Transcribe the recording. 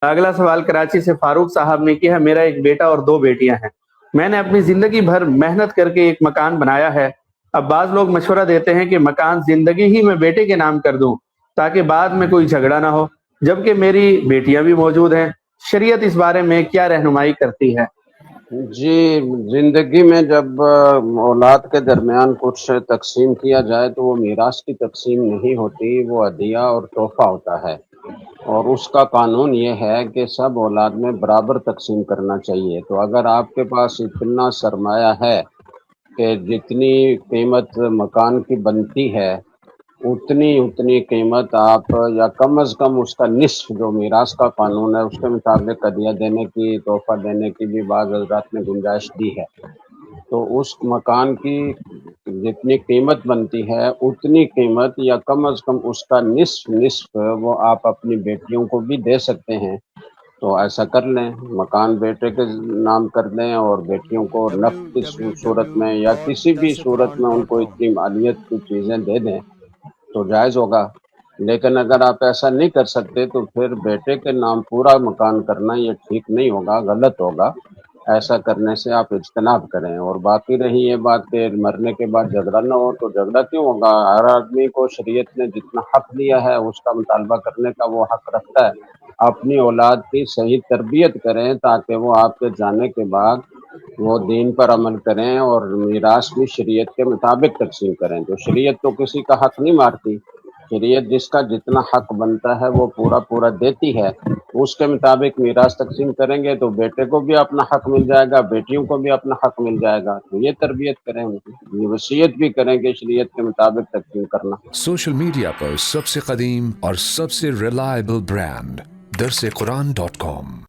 اگلا سوال کراچی سے فاروق صاحب نے کیا ہے، میرا ایک بیٹا اور دو بیٹیاں ہیں۔ میں نے اپنی زندگی بھر محنت کر کے ایک مکان بنایا ہے۔ اب بعض لوگ مشورہ دیتے ہیں کہ مکان زندگی ہی میں بیٹے کے نام کر دوں تاکہ بعد میں کوئی جھگڑا نہ ہو، جبکہ میری بیٹیاں بھی موجود ہیں۔ شریعت اس بارے میں کیا رہنمائی کرتی ہے؟ جی، زندگی میں جب اولاد کے درمیان کچھ تقسیم کیا جائے تو وہ میراث کی تقسیم نہیں ہوتی، وہ عطیہ اور تحفہ ہوتا ہے، اور اس کا قانون یہ ہے کہ سب اولاد میں برابر تقسیم کرنا چاہیے۔ تو اگر آپ کے پاس اتنا سرمایہ ہے کہ جتنی قیمت مکان کی بنتی ہے اتنی قیمت آپ، یا کم از کم اس کا نصف، جو میراث کا قانون ہے اس کے مطابق عطیہ دینے کی، تحفہ دینے کی بھی بعض حضرات نے گنجائش دی ہے، تو اس مکان کی جتنی قیمت بنتی ہے اتنی قیمت یا کم از کم اس کا نصف وہ آپ اپنی بیٹیوں کو بھی دے سکتے ہیں۔ تو ایسا کر لیں، مکان بیٹے کے نام کر دیں اور بیٹیوں کو نفت کی صورت میں یا کسی بھی صورت میں ان کو اتنی مالیت کی چیزیں دے دیں تو جائز ہوگا۔ لیکن اگر آپ ایسا نہیں کر سکتے تو پھر بیٹے کے نام پورا مکان کرنا یہ ٹھیک نہیں ہوگا، غلط ہوگا۔ ایسا کرنے سے آپ اجتناب کریں۔ اور باقی رہی یہ بات کہ مرنے کے بعد جھگڑا نہ ہو، تو جھگڑا کیوں ہوگا؟ ہر آدمی کو شریعت نے جتنا حق دیا ہے اس کا مطالبہ کرنے کا وہ حق رکھتا ہے۔ اپنی اولاد کی صحیح تربیت کریں تاکہ وہ آپ کے جانے کے بعد وہ دین پر عمل کریں اور میراث بھی شریعت کے مطابق تقسیم کریں۔ تو شریعت تو کسی کا حق نہیں مارتی، شریعت جس کا جتنا حق بنتا ہے وہ پورا دیتی ہے، اس کے مطابق میراث تقسیم کریں گے تو بیٹے کو بھی اپنا حق مل جائے گا، بیٹیوں کو بھی اپنا حق مل جائے گا۔ تو یہ تربیت کریں ان کی، یہ وصیت بھی کریں کہ شریعت کے مطابق تقسیم کرنا۔ سوشل میڈیا پر سب سے قدیم اور سب سے ریلائبل برانڈ درس قرآن.com